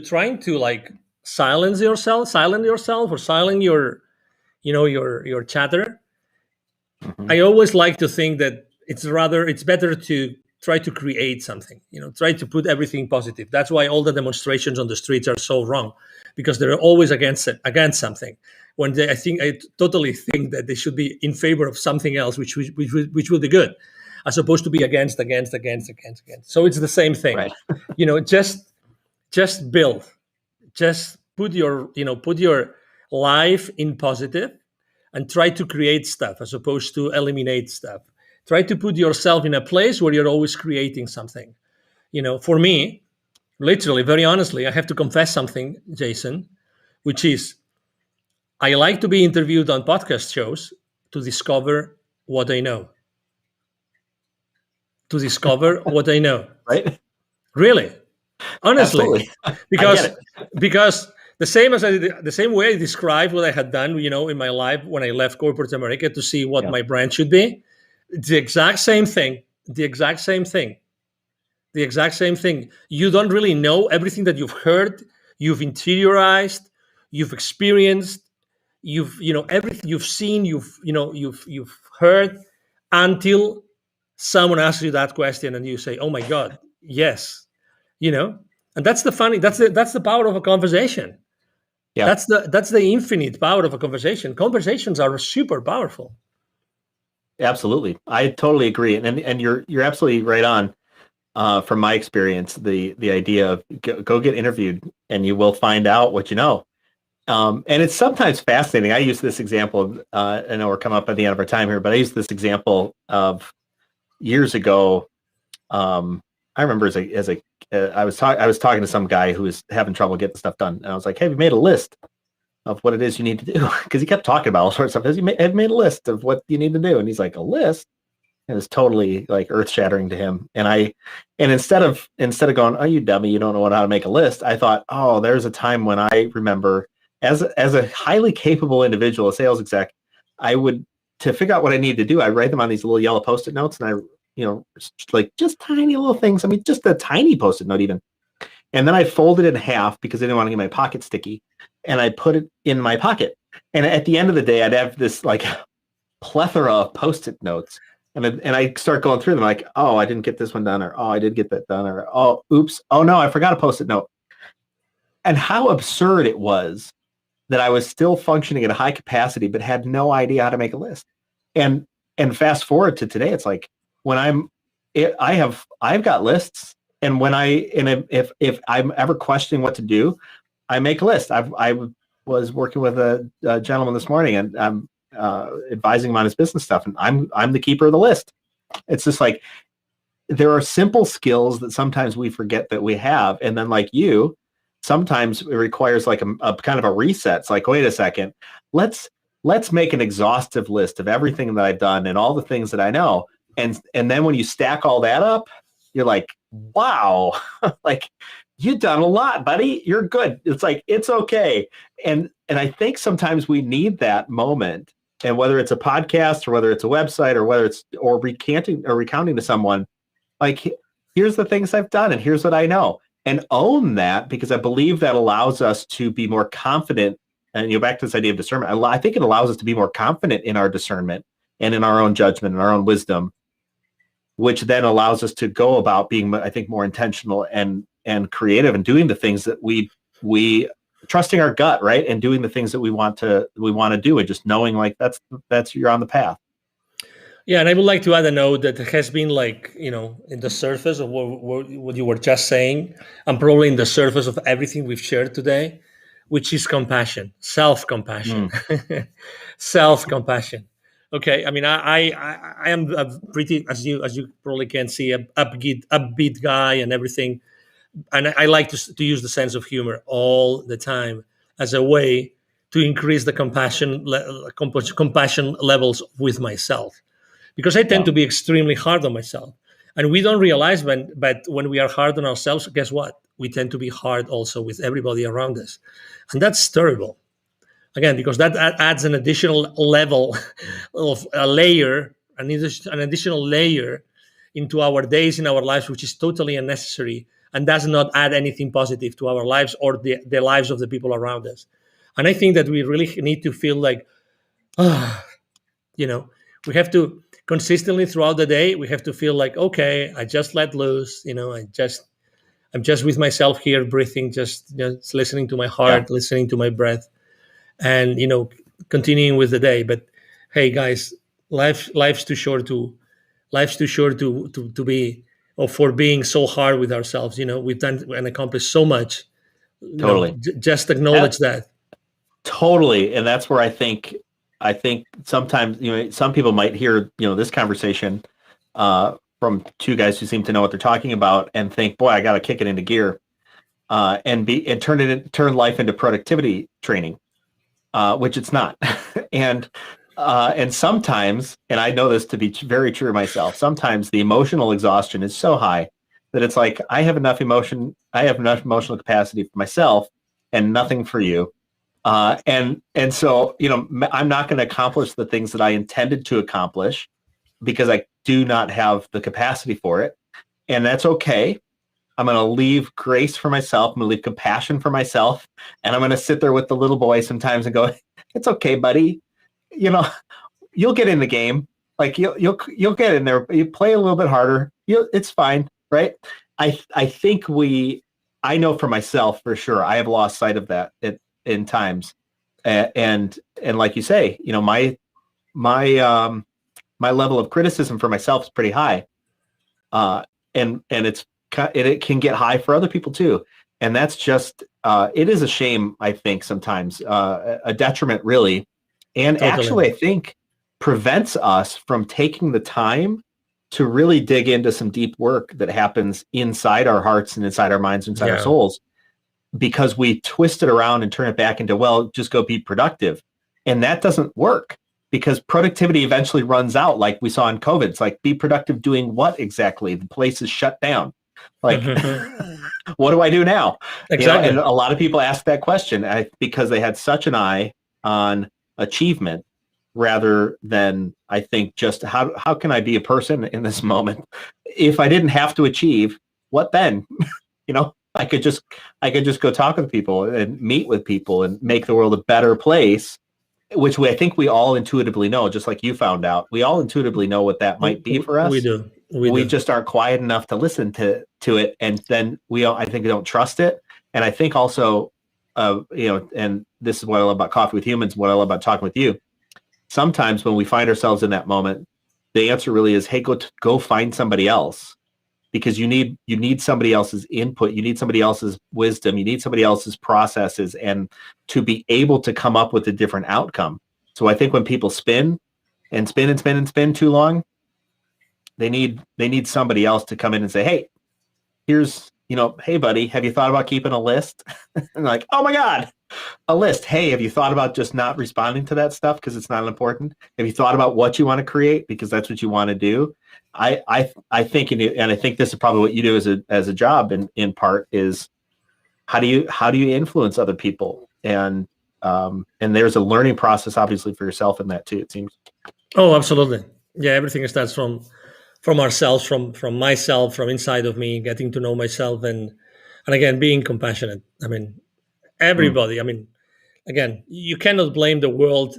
trying to like silence yourself or silence your, you know, your chatter. I always like to think that it's better to try to create something, you know, try to put everything positive. That's why all the demonstrations on the streets are so wrong, because they're always against something. When I totally think that they should be in favor of something else, which will be good, as opposed to be against. So it's the same thing, right? You know, just build, just put your life in positive, and try to create stuff as opposed to eliminate stuff. Try to put yourself in a place where you're always creating something. You know, for me, literally, very honestly, I have to confess something, Jason, which is I like to be interviewed on podcast shows to discover what I know. Right? Really, honestly. Absolutely. because the same way I described what I had done, you know, in my life when I left corporate America to see what my brand should be. It's the exact same thing. You don't really know everything that you've heard, you've interiorized, you've experienced, everything you've seen, you've heard, until someone asks you that question and you say, "Oh my God, yes," you know. And that's the power of a conversation. Yeah, that's the infinite power of a conversation. Conversations are super powerful. Absolutely, I totally agree, and you're absolutely right on. From my experience, the idea of go get interviewed, and you will find out what you know. And it's sometimes fascinating. I use this example. I know we're coming up at the end of our time here, but I use this example of years ago. I remember I was talking to some guy who was having trouble getting stuff done, and I was like, "Hey, have you made a list of what it is you need to do?" Because he kept talking about all sorts of stuff. Have made a list of what you need to do, and he's like, "A list?" And it's totally like earth shattering to him. And instead of going, "Oh, you dummy, you don't know how to make a list," I thought, "Oh, there's a time when I remember as a highly capable individual, a sales exec, I would, to figure out what I need to do, I write them on these little yellow Post-it notes, and I, like just tiny little things. I mean, just a tiny Post-it note even. And then I folded it in half because I didn't want to get my pocket sticky, and I put it in my pocket. And at the end of the day, I'd have this like plethora of Post-it notes. And I start going through them like, "Oh, I didn't get this one done," or "Oh, I did get that done," or "Oh, oops. Oh no, I forgot a Post-it note." And how absurd it was that I was still functioning at a high capacity, but had no idea how to make a list. And fast forward to today, it's like when I've got lists, and if I'm ever questioning what to do, I make a list. I was working with a gentleman this morning, and I'm advising him on his business stuff, and I'm the keeper of the list. It's just like there are simple skills that sometimes we forget that we have, and then like you, sometimes it requires like a kind of a reset. It's like, wait a second, let's make an exhaustive list of everything that I've done and all the things that I know, and then when you stack all that up, you're like, wow, like you've done a lot, buddy. You're good. It's like, it's okay. And I think sometimes we need that moment. And whether it's a podcast or whether it's a website or whether it's recounting to someone, like, here's the things I've done and here's what I know, and own that, because I believe that allows us to be more confident. And back to this idea of discernment, I think it allows us to be more confident in our discernment and in our own judgment and our own wisdom, which then allows us to go about being, I think, more intentional and creative and doing the things that we trusting our gut, right? And doing the things that we want to do, and just knowing like that's you're on the path. Yeah, and I would like to add a note that has been like, in the surface of what you were just saying, and probably in the surface of everything we've shared today, which is compassion, self-compassion, self-compassion. Okay, I mean, I am a pretty, as you probably can see, a upbeat guy and everything, and I like to use the sense of humor all the time as a way to increase the compassion levels with myself, because I tend to be extremely hard on myself, and we don't realize but when we are hard on ourselves, guess what? We tend to be hard also with everybody around us, and that's terrible. Again, because that adds an additional level of a layer, an additional layer into our days, in our lives, which is totally unnecessary and does not add anything positive to our lives or the lives of the people around us. And I think that we really need to feel like, we have to consistently throughout the day, we have to feel like, okay, I just let loose, I'm just with myself here, breathing, just listening to my heart, listening to my breath, and continuing with the day. But hey, guys, life's too short to be, or for being so hard with ourselves. We've done and accomplished so much. Totally. Just acknowledge that. Totally, and that's where I think sometimes some people might hear this conversation from two guys who seem to know what they're talking about and think, boy, I got to kick it into gear, and turn life into productivity training, which it's not. and sometimes, and I know this to be very true myself, sometimes the emotional exhaustion is so high that it's like, I have enough emotional capacity for myself and nothing for you. And so, I'm not going to accomplish the things that I intended to accomplish because I do not have the capacity for it. And that's okay. I'm going to leave grace for myself. I'm going to leave compassion for myself. And I'm going to sit there with the little boy sometimes and go, it's okay, buddy. You'll get in the game. Like you'll get in there. You play a little bit harder. It's fine. Right. I think I know for myself, for sure, I have lost sight of that in times. And like you say, my level of criticism for myself is pretty high. And it can get high for other people too. And that's just, it is a shame, I think, sometimes, a detriment really. And Totally. Actually, I think prevents us from taking the time to really dig into some deep work that happens inside our hearts and inside our minds, inside our souls, because we twist it around and turn it back into, well, just go be productive. And that doesn't work, because productivity eventually runs out, like we saw in COVID. It's like, be productive doing what exactly? The place is shut down. Like, what do I do now? Exactly. And a lot of people ask that question because they had such an eye on achievement rather than, I think, just how can I be a person in this moment? If I didn't have to achieve, what then? I could just go talk with people and meet with people and make the world a better place, which I think we all intuitively know, just like you found out. We all intuitively know what that might be for us. We do. We just aren't quiet enough to listen to it, and then I think we don't trust it. And I think also, and this is what I love about Coffee with Humans, what I love about talking with you. Sometimes when we find ourselves in that moment, the answer really is, hey, go find somebody else, because you need somebody else's input, you need somebody else's wisdom, you need somebody else's processes, and to be able to come up with a different outcome. So I think when people spin and spin and spin and spin too long, they need somebody else to come in and say, hey, here's, hey buddy, have you thought about keeping a list? And like, oh my God, a list. Hey, have you thought about just not responding to that stuff because it's not important? Have you thought about what you want to create because that's what you want to do? I think, and I think this is probably what you do as a job in part, is how do you influence other people? And there's a learning process, obviously, for yourself in that too, it seems. Oh, absolutely. Yeah, everything starts from ourselves, from myself, from inside of me, getting to know myself, and again, being compassionate. I mean, everybody. I mean, again, you cannot blame the world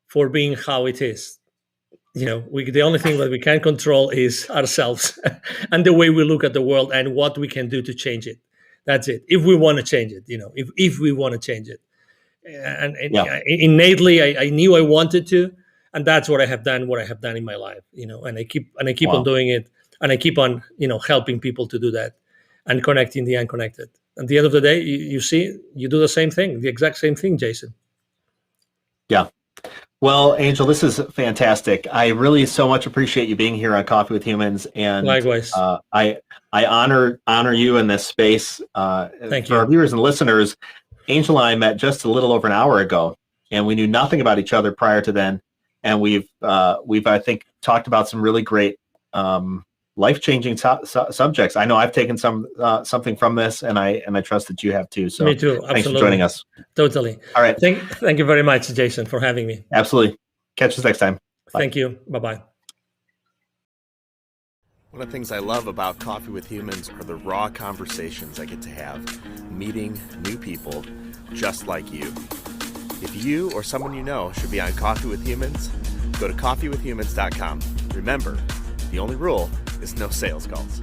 for being how it is. The only thing that we can control is ourselves and the way we look at the world and what we can do to change it. That's it. If we want to change it, if we want to change it, and innately, I knew I wanted to, and that's what I have done. What I have done in my life, and I keep on doing it, and I keep on, helping people to do that, and connecting the unconnected. At the end of the day, you see, you do the same thing, the exact same thing, Jason. Yeah. Well, Angel, this is fantastic. I really so much appreciate you being here on Coffee with Humans, and likewise, I honor you in this space. Thank for you. our viewers and listeners. Angel and I met just a little over an hour ago, and we knew nothing about each other prior to then. And we've I think talked about some really great life-changing subjects. I know I've taken something from this, and I trust that you have too. So me too. Absolutely. Thanks for joining us. Totally. All right. Thank you very much, Jason, for having me. Absolutely. Catch us next time. Bye. Thank you. Bye-bye. One of the things I love about Coffee with Humans are the raw conversations I get to have, meeting new people just like you. If you or someone you know should be on Coffee with Humans, go to coffeewithhumans.com. Remember, the only rule is no sales calls.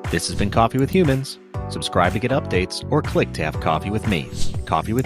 This has been Coffee with Humans. Subscribe to get updates or click to have coffee with me. Coffee with Humans.